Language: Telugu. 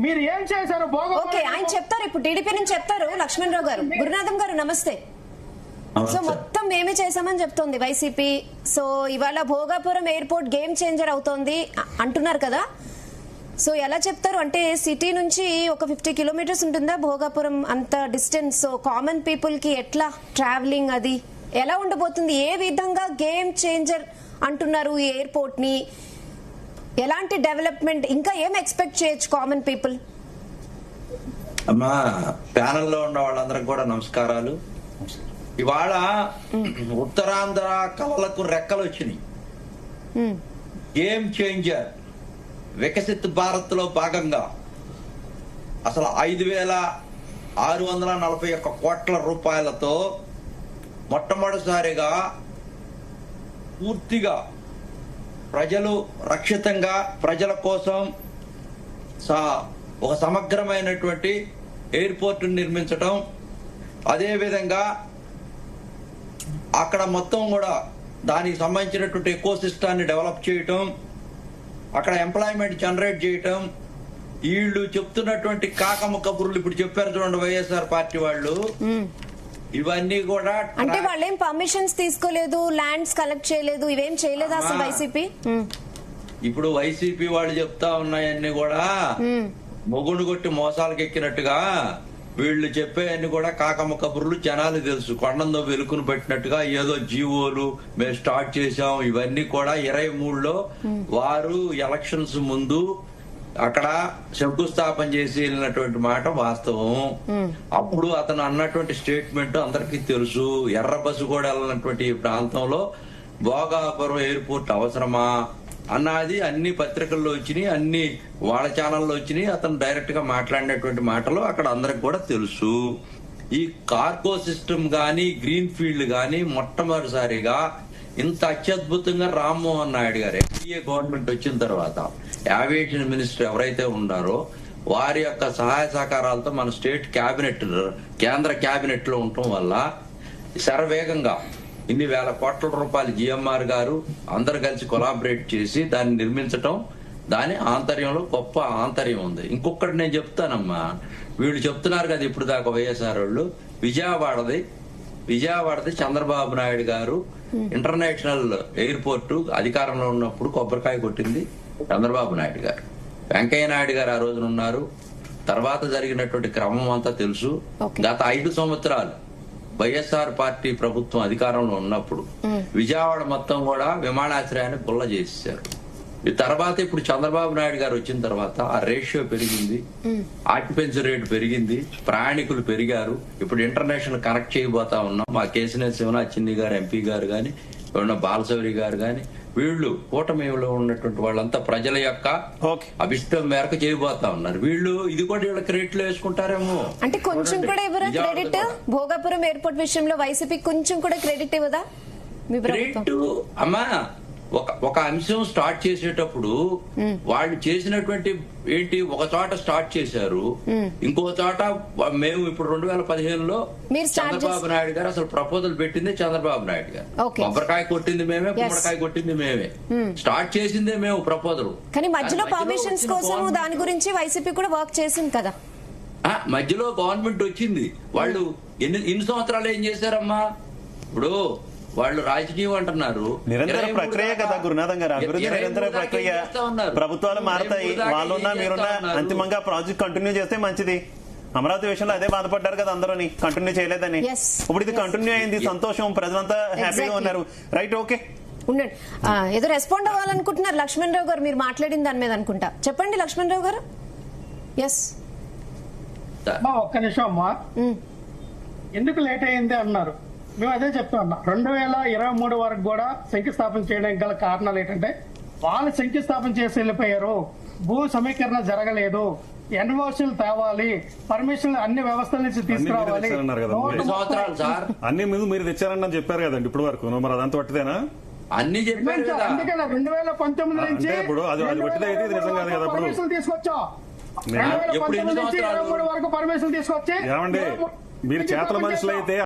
మీరు ఏం చేశారు? ఓకే, ఆయన చెప్తారు, ఇప్పుడు టీడీపీ నుంచి చెప్తారు. లక్ష్మణ్ రావు గారు, గురునాథం గారు నమస్తే. సో మొత్తం మేమే చేశామని చెప్తోంది వైసీపీ. సో ఇవాళ భోగాపురం ఎయిర్పోర్ట్ గేమ్ చేంజర్ అవుతోంది అంటున్నారు కదా. సో ఎలా చెప్తారు? అంటే సిటీ నుంచి ఒక 50 కిలోమీటర్స్ ఉంటుందా భోగాపురం, అంత డిస్టెన్స్. సో కామన్ పీపుల్ కి ఎట్లా ట్రావెలింగ్ అది ఎలా ఉండబోతుంది? ఏ విధంగా గేమ్ చేంజర్ అంటున్నారు ఈ ఎయిర్పోర్ట్ ని? ఎలాంటి డెవలప్మెంట్, ఇంకా ఏం ఎక్స్పెక్ట్ చేయొచ్చు కామన్ పీపుల్? అమ్మా, ప్యానెల్లో ఉన్న వాళ్ళందరికి కూడా నమస్కారాలు. ఇవాళ ఉత్తరాంధ్ర కళలకు రెక్కలు వచ్చినాయి. గేమ్ చేంజర్ వికసిత్ భారత్ లో భాగంగా అసలు 5,641 కోట్ల రూపాయలతో మొట్టమొదటిసారిగా పూర్తిగా ప్రజలు రక్షితంగా ప్రజల కోసం ఒక సమగ్రమైనటువంటి ఎయిర్పోర్ట్ నిర్మించటం, అదేవిధంగా అక్కడ మొత్తం కూడా దానికి సంబంధించినటువంటి ఎకో సిస్టాన్ని డెవలప్ చేయటం, అక్కడ ఎంప్లాయ్మెంట్ జనరేట్ చేయటం. వీళ్ళు చెప్తున్నటువంటి కాకమ్మ కబుర్లు ఇప్పుడు చెప్పారు చూడండి వైఎస్ఆర్ పార్టీ వాళ్ళు, ఇవన్నీ కూడా అంటే వాళ్ళేం పర్మిషన్స్ తీసుకోలేదు, ల్యాండ్స్ కలెక్ట్ చేయలేదు, ఇవేం చేయలేదు అసలు వైసీపీ. ఇప్పుడు వైసీపీ వాళ్ళు చెప్తా ఉన్నాయన్నీ కూడా మొగుడు కొట్టి మోసాలకు ఎక్కినట్టుగా వీళ్ళు చెప్పేవన్నీ కూడా కాకమ్మ కబుర్లు. జనాలు తెలుసు, కొండందో వెలుకును పెట్టినట్టుగా ఏదో జీవోలు మేము స్టార్ట్ చేశాం. ఇవన్నీ కూడా 23లో వారు ఎలక్షన్స్ ముందు అక్కడ శంకుస్థాపన చేసి వెళ్ళినటువంటి మాట వాస్తవం. అప్పుడు అతను అన్నటువంటి స్టేట్మెంట్ అందరికీ తెలుసు. ఎర్ర బస్సు కూడా వెళ్ళినటువంటి ఈ ప్రాంతంలో భోగాపురం ఎయిర్పోర్ట్ అవసరమా అన్నది అన్ని పత్రికల్లో వచ్చినాయి, అన్ని వాళ్ళ ఛానల్లో వచ్చినాయి. అతను డైరెక్ట్ గా మాట్లాడినటువంటి మాటలు అక్కడ అందరికి కూడా తెలుసు. ఈ కార్గో సిస్టమ్ గాని గ్రీన్ ఫీల్డ్ గాని మొట్టమొదటిసారిగా ఇంత అత్యద్భుతంగా రామ్మోహన్ నాయుడు గారు ఎన్డీఏ గవర్నమెంట్ వచ్చిన తర్వాత ఏవియేషన్ మినిస్టర్ ఎవరైతే ఉన్నారో వారి యొక్క సహాయ సహకారాలతో మన స్టేట్ క్యాబినెట్, కేంద్ర క్యాబినెట్ లో ఉండటం వల్ల శరవేగంగా ఇన్ని వేల కోట్ల రూపాయలు జిఎంఆర్ గారు అందరు కలిసి కొలాబరేట్ చేసి దాన్ని నిర్మించటం, దాని ఆంతర్యంలో గొప్ప ఆంతర్యం ఉంది. ఇంకొకటి నేను చెప్తానమ్మా, వీళ్ళు చెప్తున్నారు కదా ఇప్పుడు దాకా వైఎస్ఆర్ వాళ్ళు, విజయవాడది చంద్రబాబు నాయుడు గారు ఇంటర్నేషనల్ ఎయిర్పోర్ట్ అధికారంలో ఉన్నప్పుడు కొబ్బరికాయ కొట్టింది చంద్రబాబు నాయుడు గారు. వెంకయ్య నాయుడు గారు ఆ రోజున ఉన్నారు. తర్వాత జరిగినటువంటి క్రమం అంతా తెలుసు. గత 5 సంవత్సరాలు వైఎస్ఆర్ పార్టీ ప్రభుత్వం అధికారంలో ఉన్నప్పుడు విజయవాడ మొత్తం కూడా విమానాశ్రయాన్ని గుల్ల చేసేశారు. ఈ తర్వాత ఇప్పుడు చంద్రబాబు నాయుడు గారు వచ్చిన తర్వాత ఆ రేషియో పెరిగింది, ఆక్యుపెన్సీ రేటు పెరిగింది, ప్రయాణికులు పెరిగారు. ఇప్పుడు ఇంటర్నేషనల్ కనెక్ట్ చేయబోతా ఉన్నాం. మా కేసినేని శివనాథ్ గారు ఎంపీ గారు గాని, బాలశౌరి గారు గాని, వీళ్ళు కూటమిలో ఉన్నటువంటి వాళ్ళంతా ప్రజల యొక్క అభిష్టం మేరకు చేయబోతా ఉన్నారు. వీళ్ళు ఇది కూడా వీళ్ళ క్రెడిట్ లో వేసుకుంటారేమో. అంటే కొంచెం కూడా ఇవ్వరా క్రెడిట్? భోగాపురం ఎయిర్పోర్ట్ విషయంలో వైసీపీ కొంచెం కూడా క్రెడిట్ ఇవ్వదా మీ ప్రభుత్వం? అమ్మా, ఒక అంశం స్టార్ట్ చేసేటప్పుడు వాళ్ళు చేసినటువంటి ఏంటి, ఒక చోట స్టార్ట్ చేశారు, ఇంకో చోట మేము ఇప్పుడు 2015లో చంద్రబాబు నాయుడు గారు అసలు ప్రపోజల్ పెట్టింది చంద్రబాబు నాయుడు గారు, కొబ్బరికాయ కొట్టింది మేమే, గుమ్మడికాయ కొట్టింది మేమే, స్టార్ట్ చేసిందే మేము ప్రపోజల్. కానీ మధ్యలో పర్మిషన్స్ కోసం దాని గురించి వైసీపీ కూడా వర్క్ చేసింది కదా. మధ్యలో గవర్నమెంట్ వచ్చింది. వాళ్ళు ఎన్ని సంవత్సరాలు ఏం చేశారమ్మా? ఇప్పుడు వాళ్ళు రాజకీయం అంటున్నారు, నిరంతర ప్రక్రియ కదా గురునాథం గారు. అభివృద్ధి నిరంతర ప్రక్రియ, ప్రభుత్వాలు మారుతాయి, వాళ్ళున్నా మీరున్నా అంతిమంగా ప్రాజెక్ట్ కంటిన్యూ చేస్తే మంచిది. అమరావతి విషయంలో అదే బాధపడ్డారు కదా అందరూ, కంటిన్యూ చేయలేదని. ఇప్పుడు ఇది కంటిన్యూ అయింది, సంతోషం, ప్రజలంతా హ్యాపీగా ఉన్నారు. రైట్, ఓకే, ఉండండి. ఏదో రెస్పాండ్ అవ్వాలనుకుంటున్నారు లక్ష్మణ్ రావు గారు, మీరు మాట్లాడిన దాని మీద అనుకుంటా. చెప్పండి లక్ష్మణ్ రావు గారు. ఎస్, ఒక్క నిమిషం అమ్మా. ఎందుకు లేట్ అయింది అన్నారు, మేము అదే చెప్తా ఉన్నా. 2023 వరకు కూడా శంకుస్థాపన చేయడానికి గల కారణాలు ఏంటంటే వాళ్ళు శంకుస్థాపన చేసి వెళ్ళిపోయారు, భూ సమీకరణ జరగలేదు, ఎన్ఓసీలు తేవాలి, పర్మిషన్ అన్ని వ్యవస్థల నుంచి తీసుకురావాలి. అన్ని మీరు తెచ్చారని చెప్పారు కదండి ఇప్పుడు వరకు, మరి అదంతా పట్టిదేనా? అన్ని చెప్పారు. అందుకనే 2019 నుంచి పర్మిషన్ తీసుకొచ్చాం. 2019 నుంచి 23 వరకు పర్మిషన్ తీసుకొచ్చి ఏమండి, మీరు చేతల మనుషులు అయితే